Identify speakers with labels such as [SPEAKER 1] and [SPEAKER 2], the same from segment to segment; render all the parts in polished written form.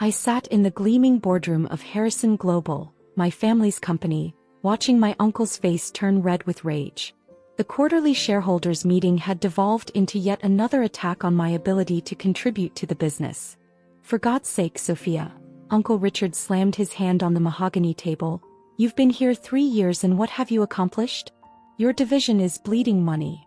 [SPEAKER 1] I sat in the gleaming boardroom of Harrison Global, my family's company, watching my uncle's face turn red with rage. The quarterly shareholders' meeting had devolved into yet another attack on my ability to contribute to the business. For God's sake, Sophia, Uncle Richard slammed his hand on the mahogany table. You've been here 3 years and what have you accomplished? Your division is bleeding money.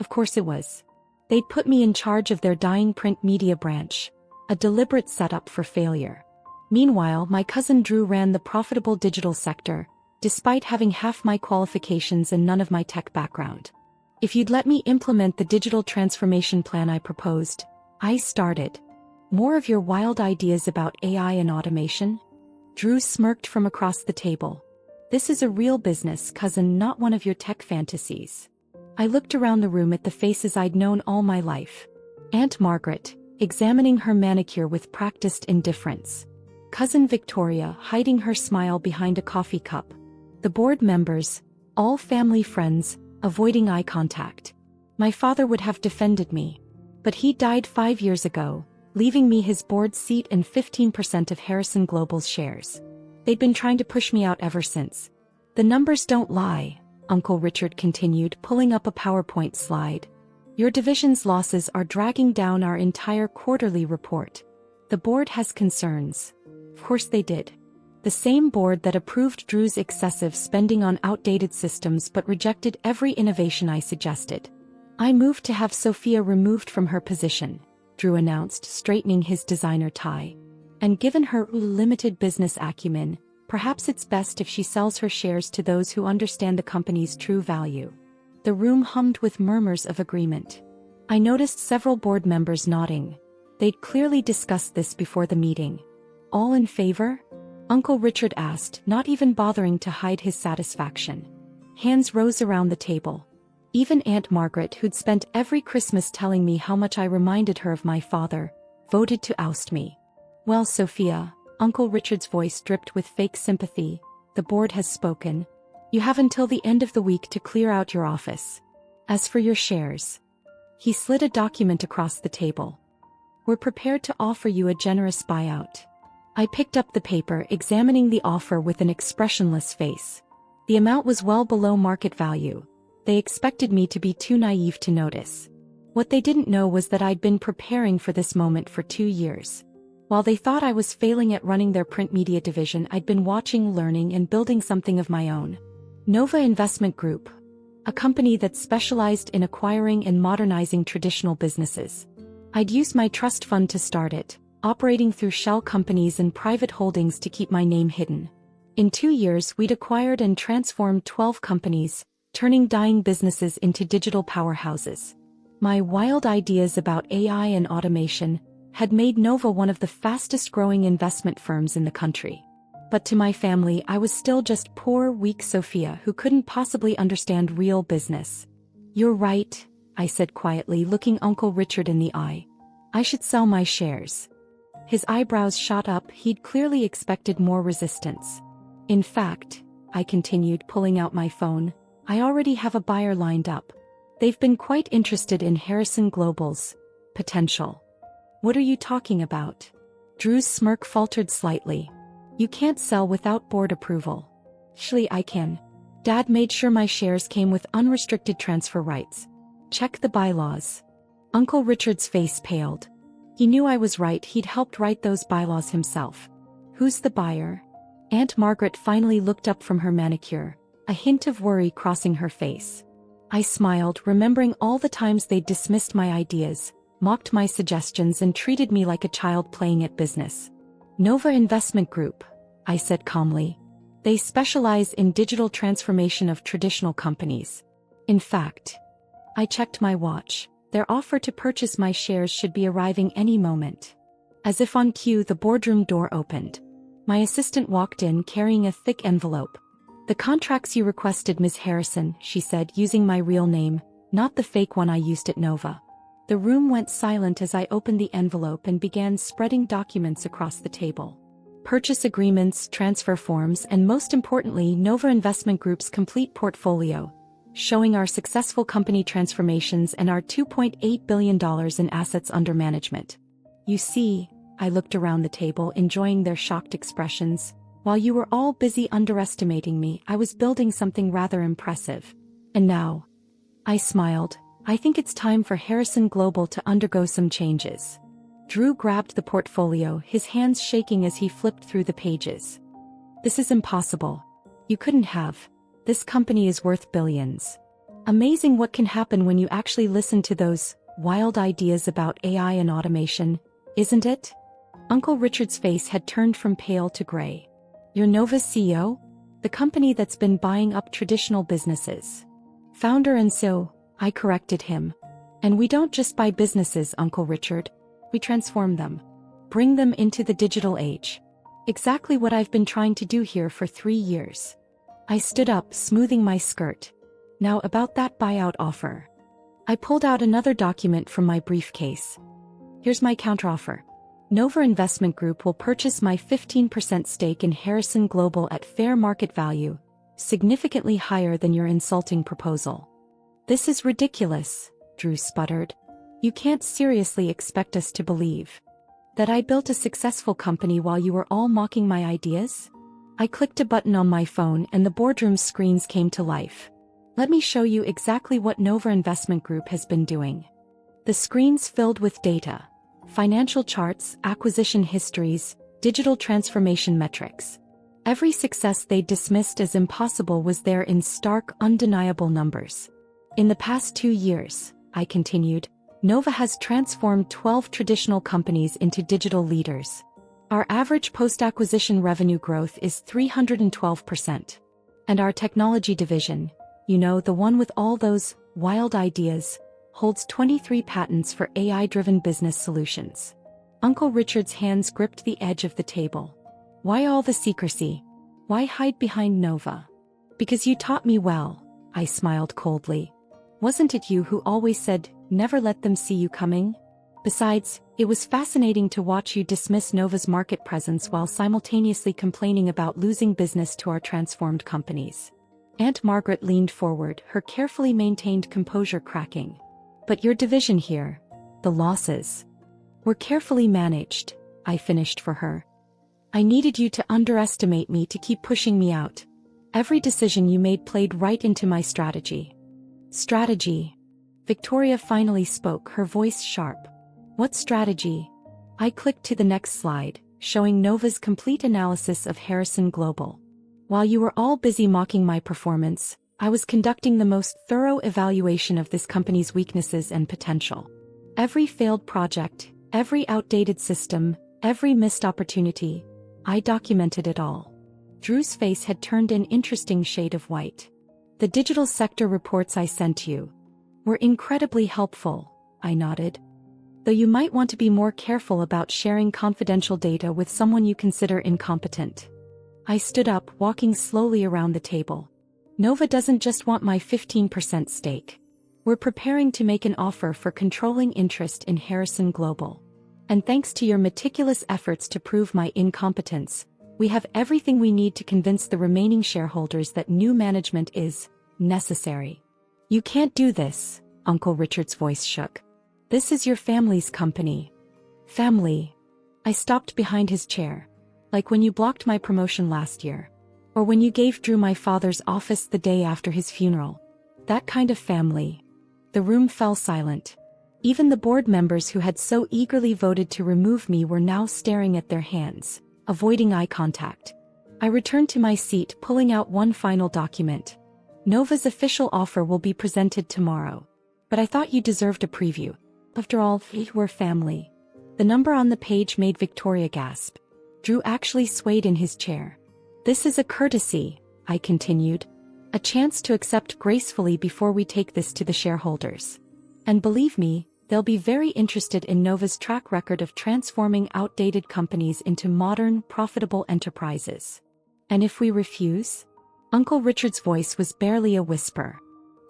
[SPEAKER 1] Of course it was. They'd put me in charge of their dying print media branch, a deliberate setup for failure. Meanwhile, my cousin Drew ran the profitable digital sector, despite having half my qualifications and none of my tech background. If you'd let me implement the digital transformation plan I proposed, I started. More of your wild ideas about AI and automation? Drew smirked from across the table. This is a real business, cousin, not one of your tech fantasies. I looked around the room at the faces I'd known all my life. Aunt Margaret, examining her manicure with practiced indifference. Cousin Victoria, hiding her smile behind a coffee cup. The board members, all family friends, avoiding eye contact. My father would have defended me. But he died 5 years ago, leaving me his board seat and 15% of Harrison Global's shares. They'd been trying to push me out ever since. The numbers don't lie, Uncle Richard continued, pulling up a PowerPoint slide. Your division's losses are dragging down our entire quarterly report. The board has concerns. Of course they did. The same board that approved Drew's excessive spending on outdated systems but rejected every innovation I suggested. I moved to have Sophia removed from her position, Drew announced, straightening his designer tie. And given her limited business acumen, perhaps it's best if she sells her shares to those who understand the company's true value. The room hummed with murmurs of agreement. I noticed several board members nodding. They'd clearly discussed this before the meeting. All in favor? Uncle Richard asked, not even bothering to hide his satisfaction. Hands rose around the table. Even Aunt Margaret, who'd spent every Christmas telling me how much I reminded her of my father, voted to oust me. Well, Sophia, Uncle Richard's voice dripped with fake sympathy, the board has spoken. You have until the end of the week to clear out your office. As for your shares, he slid a document across the table. We're prepared to offer you a generous buyout. I picked up the paper, examining the offer with an expressionless face. The amount was well below market value. They expected me to be too naive to notice. What they didn't know was that I'd been preparing for this moment for 2 years. While they thought I was failing at running their print media division, I'd been watching, learning, and building something of my own. Nova Investment Group, a company that specialized in acquiring and modernizing traditional businesses. I'd used my trust fund to start it, operating through shell companies and private holdings to keep my name hidden. In 2 years, we'd acquired and transformed 12 companies, turning dying businesses into digital powerhouses. My wild ideas about AI and automation had made Nova one of the fastest-growing investment firms in the country. But to my family, I was still just poor, weak Sophia who couldn't possibly understand real business. You're right, I said quietly, looking Uncle Richard in the eye. I should sell my shares. His eyebrows shot up. He'd clearly expected more resistance. In fact, I continued, pulling out my phone, I already have a buyer lined up. They've been quite interested in Harrison Global's potential. What are you talking about? Drew's smirk faltered slightly. You can't sell without board approval. Actually, I can. Dad made sure my shares came with unrestricted transfer rights. Check the bylaws. Uncle Richard's face paled. He knew I was right. He'd helped write those bylaws himself. Who's the buyer? Aunt Margaret finally looked up from her manicure, a hint of worry crossing her face. I smiled, remembering all the times they'd dismissed my ideas, mocked my suggestions, and treated me like a child playing at business. Nova Investment Group, I said calmly. They specialize in digital transformation of traditional companies. In fact, I checked my watch. Their offer to purchase my shares should be arriving any moment. As if on cue, the boardroom door opened. My assistant walked in carrying a thick envelope. The contracts you requested, Ms. Harrison, she said, using my real name, not the fake one I used at Nova. The room went silent as I opened the envelope and began spreading documents across the table. Purchase agreements, transfer forms, and most importantly, Nova Investment Group's complete portfolio, showing our successful company transformations and our $2.8 billion in assets under management. You see, I looked around the table, enjoying their shocked expressions. While you were all busy underestimating me, I was building something rather impressive. And now, I smiled, I think it's time for Harrison Global to undergo some changes. Drew grabbed the portfolio, his hands shaking as he flipped through the pages. This is impossible. You couldn't have. This company is worth billions. Amazing what can happen when you actually listen to those wild ideas about AI and automation, isn't it? Uncle Richard's face had turned from pale to gray. You're Nova's CEO? The company that's been buying up traditional businesses. Founder and so, I corrected him. And we don't just buy businesses, Uncle Richard. We transform them. Bring them into the digital age. Exactly what I've been trying to do here for 3 years. I stood up, smoothing my skirt. Now about that buyout offer. I pulled out another document from my briefcase. Here's my counteroffer. Nova Investment Group will purchase my 15% stake in Harrison Global at fair market value, significantly higher than your insulting proposal. This is ridiculous, Drew sputtered. You can't seriously expect us to believe that I built a successful company while you were all mocking my ideas? I clicked a button on my phone and the boardroom screens came to life. Let me show you exactly what Nova Investment Group has been doing. The screens filled with data, financial charts, acquisition histories, digital transformation metrics. Every success they dismissed as impossible was there in stark, undeniable numbers. In the past 2 years, I continued, Nova has transformed 12 traditional companies into digital leaders. Our average post-acquisition revenue growth is 312%. And our technology division, you know, the one with all those wild ideas, holds 23 patents for AI-driven business solutions. Uncle Richard's hands gripped the edge of the table. Why all the secrecy? Why hide behind Nova? Because you taught me well, I smiled coldly. Wasn't it you who always said, never let them see you coming? Besides, it was fascinating to watch you dismiss Nova's market presence while simultaneously complaining about losing business to our transformed companies. Aunt Margaret leaned forward, her carefully maintained composure cracking. But your division here, the losses, were carefully managed, I finished for her. I needed you to underestimate me to keep pushing me out. Every decision you made played right into my strategy. Strategy. Victoria finally spoke, her voice sharp. What strategy? I clicked to the next slide, showing Nova's complete analysis of Harrison Global. While you were all busy mocking my performance, I was conducting the most thorough evaluation of this company's weaknesses and potential. Every failed project, every outdated system, every missed opportunity, I documented it all. Drew's face had turned an interesting shade of white. The digital sector reports I sent you were incredibly helpful, I nodded. Though you might want to be more careful about sharing confidential data with someone you consider incompetent. I stood up, walking slowly around the table. Nova doesn't just want my 15% stake. We're preparing to make an offer for controlling interest in Harrison Global. And thanks to your meticulous efforts to prove my incompetence, we have everything we need to convince the remaining shareholders that new management is necessary. You can't do this, Uncle Richard's voice shook. This is your family's company. Family. I stopped behind his chair. Like when you blocked my promotion last year. Or when you gave Drew my father's office the day after his funeral. That kind of family. The room fell silent. Even the board members who had so eagerly voted to remove me were now staring at their hands, avoiding eye contact. I returned to my seat, pulling out one final document. Nova's official offer will be presented tomorrow. But I thought you deserved a preview. After all, we were family. The number on the page made Victoria gasp. Drew actually swayed in his chair. This is a courtesy, I continued. A chance to accept gracefully before we take this to the shareholders. And believe me, they'll be very interested in Nova's track record of transforming outdated companies into modern, profitable enterprises. And if we refuse? Uncle Richard's voice was barely a whisper.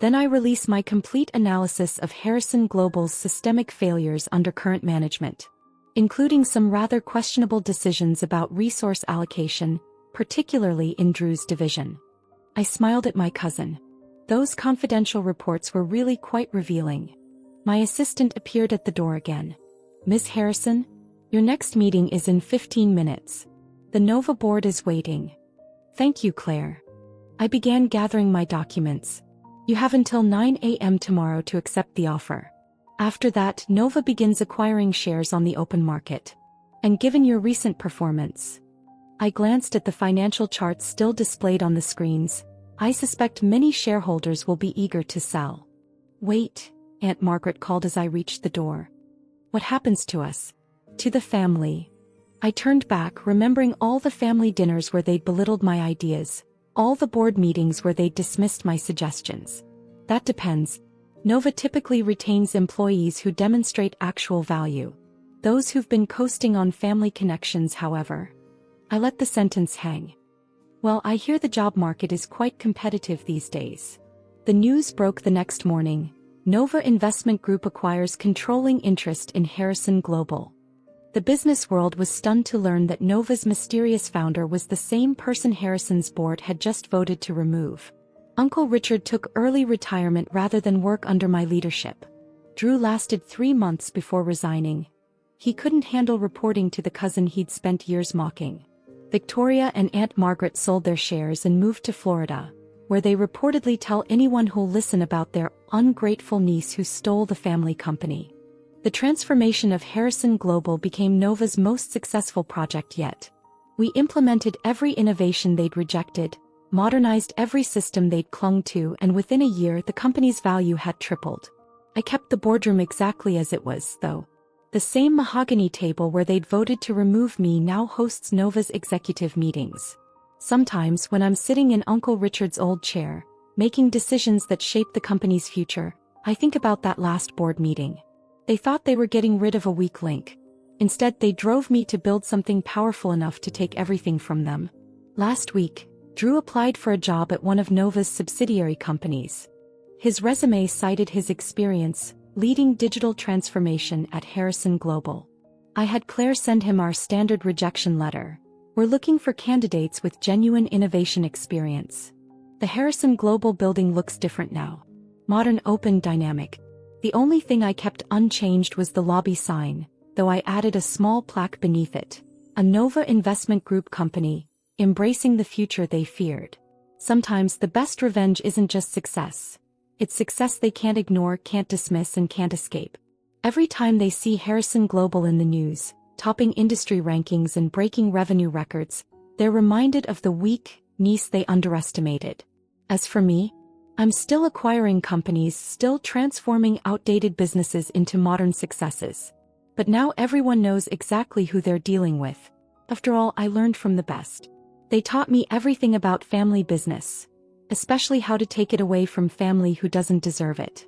[SPEAKER 1] Then I release my complete analysis of Harrison Global's systemic failures under current management, including some rather questionable decisions about resource allocation, particularly in Drew's division. I smiled at my cousin. Those confidential reports were really quite revealing. My assistant appeared at the door again. Miss Harrison? Your next meeting is in 15 minutes. The Nova board is waiting. Thank you, Claire. I began gathering my documents. You have until 9 a.m. tomorrow to accept the offer. After that, Nova begins acquiring shares on the open market. And given your recent performance, I glanced at the financial charts still displayed on the screens. I suspect many shareholders will be eager to sell. Wait, Aunt Margaret called as I reached the door. What happens to us? To the family. I turned back, remembering all the family dinners where they'd belittled my ideas, all the board meetings where they'd dismissed my suggestions. That depends. Nova typically retains employees who demonstrate actual value. Those who've been coasting on family connections, however. I let the sentence hang. Well, I hear the job market is quite competitive these days. The news broke the next morning. Nova Investment Group acquires controlling interest in Harrison Global. The business world was stunned to learn that Nova's mysterious founder was the same person Harrison's board had just voted to remove. Uncle Richard took early retirement rather than work under my leadership. Drew lasted 3 months before resigning. He couldn't handle reporting to the cousin he'd spent years mocking. Victoria and Aunt Margaret sold their shares and moved to Florida, where they reportedly tell anyone who'll listen about their ungrateful niece who stole the family company. The transformation of Harrison Global became Nova's most successful project yet. We implemented every innovation they'd rejected, modernized every system they'd clung to, and within a year the company's value had tripled. I kept the boardroom exactly as it was, though. The same mahogany table where they'd voted to remove me now hosts Nova's executive meetings. Sometimes when I'm sitting in Uncle Richard's old chair, making decisions that shape the company's future, I think about that last board meeting. They thought they were getting rid of a weak link. Instead, they drove me to build something powerful enough to take everything from them. Last week, Drew applied for a job at one of Nova's subsidiary companies. His resume cited his experience leading digital transformation at Harrison Global. I had Claire send him our standard rejection letter. We're looking for candidates with genuine innovation experience. The Harrison Global building looks different now. Modern, open, dynamic. The only thing I kept unchanged was the lobby sign, though I added a small plaque beneath it. A Nova Investment Group company, embracing the future they feared. Sometimes the best revenge isn't just success. It's success they can't ignore, can't dismiss, and can't escape. Every time they see Harrison Global in the news, topping industry rankings and breaking revenue records, they're reminded of the weak niece they underestimated. As for me, I'm still acquiring companies, still transforming outdated businesses into modern successes. But now everyone knows exactly who they're dealing with. After all, I learned from the best. They taught me everything about family business, especially how to take it away from family who doesn't deserve it.